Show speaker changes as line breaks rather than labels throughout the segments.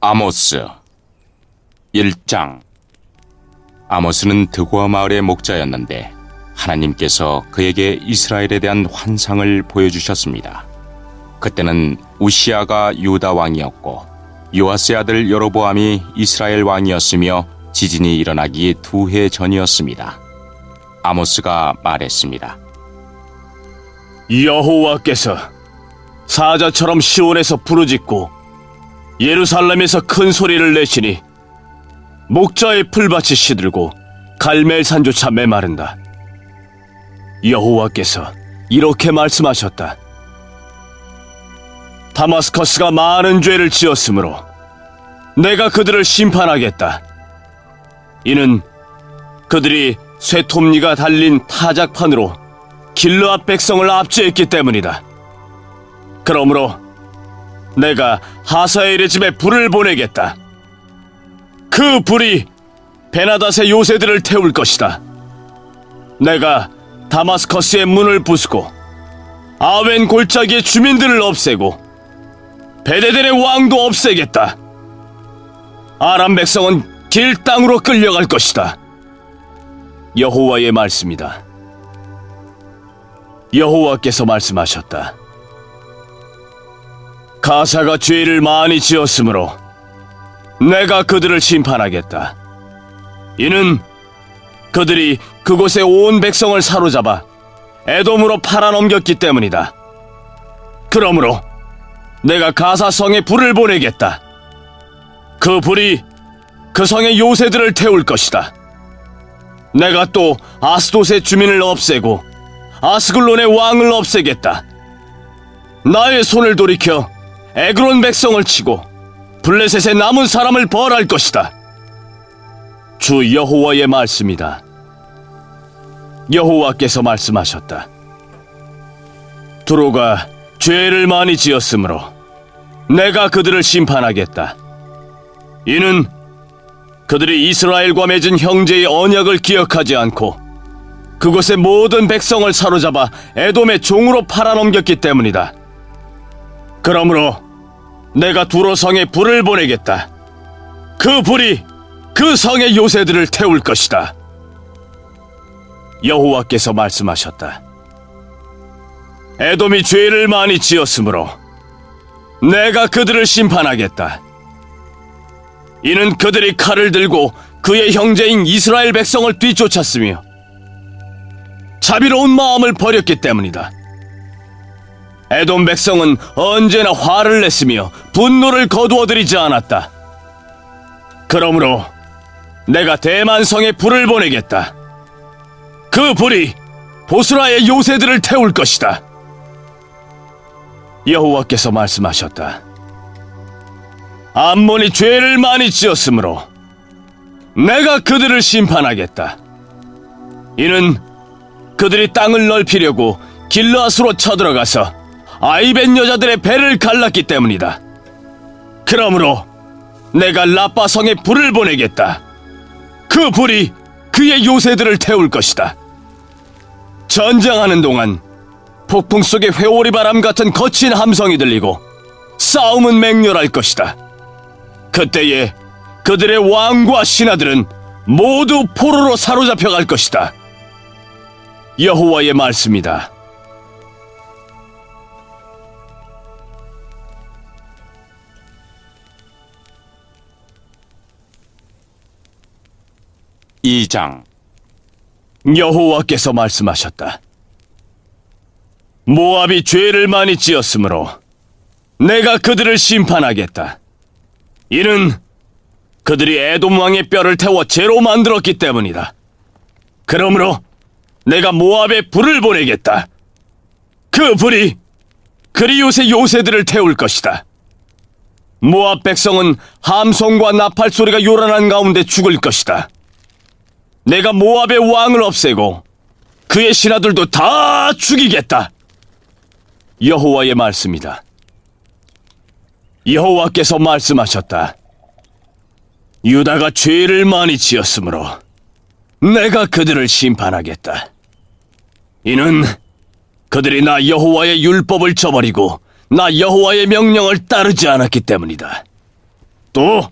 아모스 1장. 아모스는 드고아 마을의 목자였는데 하나님께서 그에게 이스라엘에 대한 환상을 보여주셨습니다. 그때는 우시아가 유다 왕이었고 요아스의 아들 여로보암이 이스라엘 왕이었으며 지진이 일어나기 2해 전이었습니다. 아모스가 말했습니다.
여호와께서 사자처럼 시온에서 부르짖고 예루살렘에서 큰 소리를 내시니 목자의 풀밭이 시들고 갈멜 산조차 메마른다. 여호와께서 이렇게 말씀하셨다. 다마스커스가 많은 죄를 지었으므로 내가 그들을 심판하겠다. 이는 그들이 쇠톱니가 달린 타작판으로 길르앗 백성을 압제했기 때문이다. 그러므로 내가 하사엘의 집에 불을 보내겠다. 그 불이 베나닷의 요새들을 태울 것이다. 내가 다마스커스의 문을 부수고 아웬 골짜기의 주민들을 없애고 베데델의 왕도 없애겠다. 아람 백성은 길 땅으로 끌려갈 것이다. 여호와의 말씀이다. 여호와께서 말씀하셨다. 가사가 죄를 많이 지었으므로 내가 그들을 심판하겠다. 이는 그들이 그곳의 온 백성을 사로잡아 에돔으로 팔아넘겼기 때문이다. 그러므로 내가 가사 성에 불을 보내겠다. 그 불이 그 성의 요새들을 태울 것이다. 내가 또 아스돗의 주민을 없애고 아스글론의 왕을 없애겠다. 나의 손을 돌이켜 에그론 백성을 치고 블레셋의 남은 사람을 벌할 것이다. 주 여호와의 말씀이다. 여호와께서 말씀하셨다. 두로가 죄를 많이 지었으므로 내가 그들을 심판하겠다. 이는 그들이 이스라엘과 맺은 형제의 언약을 기억하지 않고 그곳의 모든 백성을 사로잡아 에돔의 종으로 팔아넘겼기 때문이다. 그러므로 내가 두로 성에 불을 보내겠다. 그 불이 그 성의 요새들을 태울 것이다. 여호와께서 말씀하셨다. 에돔이 죄를 많이 지었으므로 내가 그들을 심판하겠다. 이는 그들이 칼을 들고 그의 형제인 이스라엘 백성을 뒤쫓았으며 자비로운 마음을 버렸기 때문이다. 에돔 백성은 언제나 화를 냈으며 분노를 거두어들이지 않았다. 그러므로 내가 대만 성에 불을 보내겠다. 그 불이 보스라의 요새들을 태울 것이다. 여호와께서 말씀하셨다. 암몬이 죄를 많이 지었으므로 내가 그들을 심판하겠다. 이는 그들이 땅을 넓히려고 길르앗으로 쳐들어가서 아이벤 여자들의 배를 갈랐기 때문이다. 그러므로 내가 라빠 성에 불을 보내겠다. 그 불이 그의 요새들을 태울 것이다. 전쟁하는 동안 폭풍 속에 회오리 바람 같은 거친 함성이 들리고 싸움은 맹렬할 것이다. 그때에 그들의 왕과 신하들은 모두 포로로 사로잡혀갈 것이다. 여호와의 말씀이다.
이 장.
여호와께서 말씀하셨다. 모압이 죄를 많이 지었으므로 내가 그들을 심판하겠다. 이는 그들이 에돔 왕의 뼈를 태워 재로 만들었기 때문이다. 그러므로 내가 모압에 불을 보내겠다. 그 불이 그리웃의 요새들을 태울 것이다. 모압 백성은 함성과 나팔 소리가 요란한 가운데 죽을 것이다. 내가 모압의 왕을 없애고 그의 신하들도 다 죽이겠다. 여호와의 말씀이다. 여호와께서 말씀하셨다. 유다가 죄를 많이 지었으므로 내가 그들을 심판하겠다. 이는 그들이 나 여호와의 율법을 저버리고 나 여호와의 명령을 따르지 않았기 때문이다. 또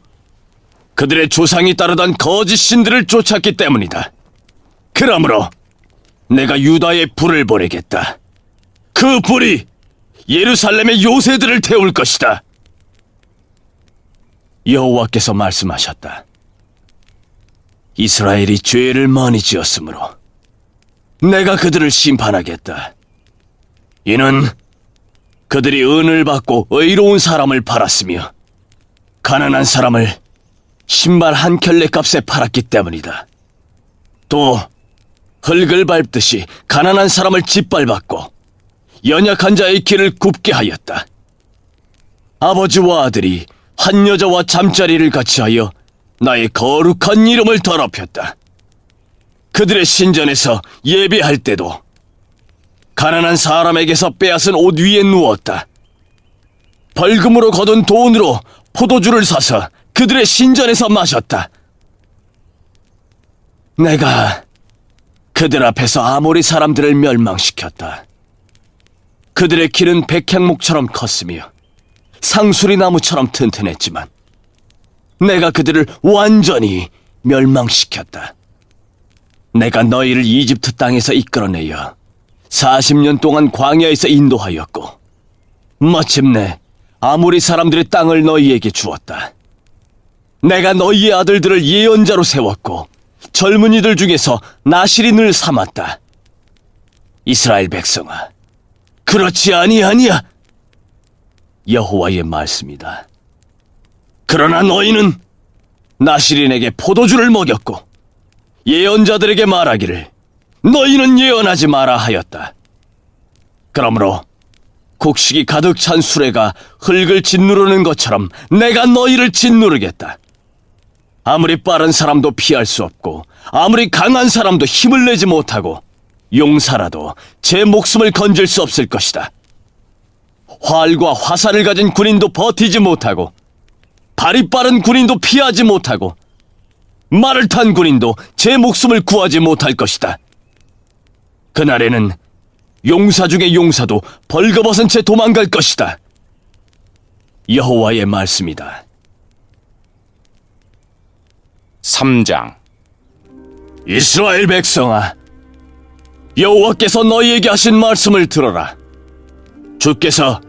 그들의 조상이 따르던 거짓 신들을 쫓았기 때문이다. 그러므로 내가 유다에 불을 보내겠다. 그 불이 예루살렘의 요새들을 태울 것이다. 여호와께서 말씀하셨다. 이스라엘이 죄를 많이 지었으므로 내가 그들을 심판하겠다. 이는 그들이 은을 받고 의로운 사람을 팔았으며 가난한 사람을 신발 한 켤레 값에 팔았기 때문이다. 또 흙을 밟듯이 가난한 사람을 짓밟았고 연약한 자의 길을 굽게 하였다. 아버지와 아들이 한 여자와 잠자리를 같이 하여 나의 거룩한 이름을 더럽혔다. 그들의 신전에서 예배할 때도 가난한 사람에게서 빼앗은 옷 위에 누웠다. 벌금으로 거둔 돈으로 포도주를 사서 그들의 신전에서 마셨다. 내가 그들 앞에서 아모리 사람들을 멸망시켰다. 그들의 길은 백향목처럼 컸으며 상수리 나무처럼 튼튼했지만 내가 그들을 완전히 멸망시켰다. 내가 너희를 이집트 땅에서 이끌어내어 40년 동안 광야에서 인도하였고 마침내 아모리 사람들의 땅을 너희에게 주었다. 내가 너희의 아들들을 예언자로 세웠고 젊은이들 중에서 나실인을 삼았다. 이스라엘 백성아, 그렇지 아니하니야? 여호와의 말씀이다. 그러나 너희는 나실인에게 포도주를 먹였고 예언자들에게 말하기를 너희는 예언하지 마라 하였다. 그러므로 곡식이 가득 찬 수레가 흙을 짓누르는 것처럼 내가 너희를 짓누르겠다. 아무리 빠른 사람도 피할 수 없고 아무리 강한 사람도 힘을 내지 못하고 용사라도 제 목숨을 건질 수 없을 것이다. 활과 화살을 가진 군인도 버티지 못하고 발이 빠른 군인도 피하지 못하고 말을 탄 군인도 제 목숨을 구하지 못할 것이다. 그날에는 용사 중에 용사도 벌거벗은 채 도망갈 것이다. 여호와의 말씀이다.
3장.
이스라엘 백성아, 여호와께서 너희에게 하신 말씀을 들어라. 주께서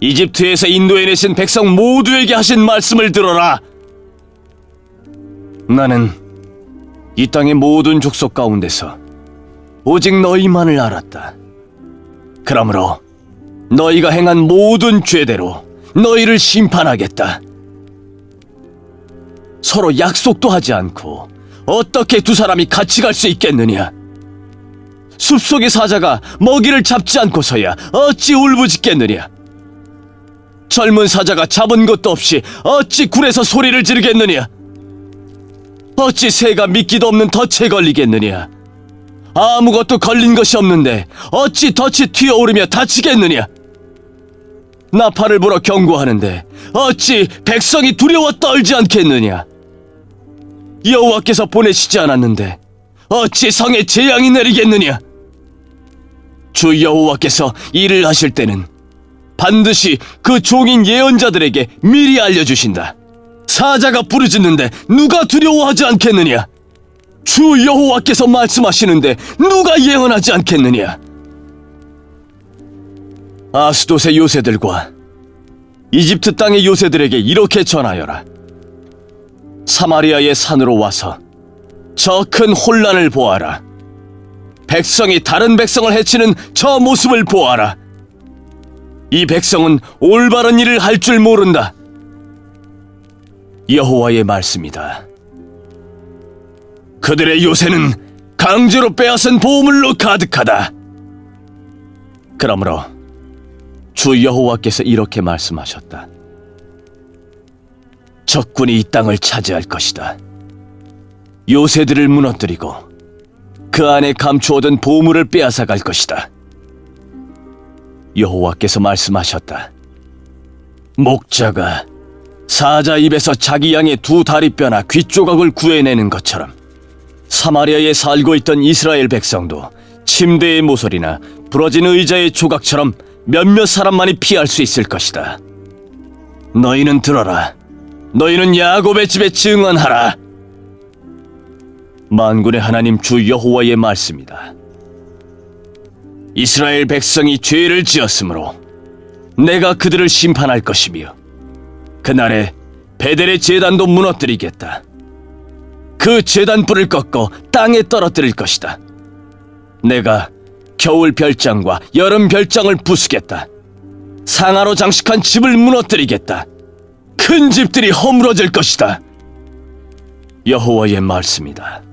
이집트에서 인도해내신 백성 모두에게 하신 말씀을 들어라. 나는 이 땅의 모든 족속 가운데서 오직 너희만을 알았다. 그러므로 너희가 행한 모든 죄대로 너희를 심판하겠다. 서로 약속도 하지 않고 어떻게 두 사람이 같이 갈 수 있겠느냐? 숲속의 사자가 먹이를 잡지 않고서야 어찌 울부짖겠느냐? 젊은 사자가 잡은 것도 없이 어찌 굴에서 소리를 지르겠느냐? 어찌 새가 미끼도 없는 덫에 걸리겠느냐? 아무것도 걸린 것이 없는데 어찌 덫이 튀어오르며 다치겠느냐? 나팔을 불어 경고하는데 어찌 백성이 두려워 떨지 않겠느냐? 여호와께서 보내시지 않았는데 어찌 성에 재앙이 내리겠느냐? 주 여호와께서 일을 하실 때는 반드시 그 종인 예언자들에게 미리 알려주신다. 사자가 부르짖는데 누가 두려워하지 않겠느냐? 주 여호와께서 말씀하시는데 누가 예언하지 않겠느냐? 아스돗의 요새들과 이집트 땅의 요새들에게 이렇게 전하여라. 사마리아의 산으로 와서 저 큰 혼란을 보아라. 백성이 다른 백성을 해치는 저 모습을 보아라. 이 백성은 올바른 일을 할 줄 모른다. 여호와의 말씀이다. 그들의 요새는 강제로 빼앗은 보물로 가득하다. 그러므로 주 여호와께서 이렇게 말씀하셨다. 적군이 이 땅을 차지할 것이다. 요새들을 무너뜨리고 그 안에 감추어둔 보물을 빼앗아 갈 것이다. 여호와께서 말씀하셨다. 목자가 사자 입에서 자기 양의 두 다리뼈나 귀 조각을 구해내는 것처럼 사마리아에 살고 있던 이스라엘 백성도 침대의 모서리나 부러진 의자의 조각처럼 몇몇 사람만이 피할 수 있을 것이다. 너희는 들어라. 너희는 야곱의 집에 증언하라. 만군의 하나님 주 여호와의 말씀이다. 이스라엘 백성이 죄를 지었으므로 내가 그들을 심판할 것이며 그날에 베델의 제단도 무너뜨리겠다. 그 제단불을 꺾어 땅에 떨어뜨릴 것이다. 내가 겨울 별장과 여름 별장을 부수겠다. 상아로 장식한 집을 무너뜨리겠다. 큰 집들이 허물어질 것이다. 여호와의 말씀이다.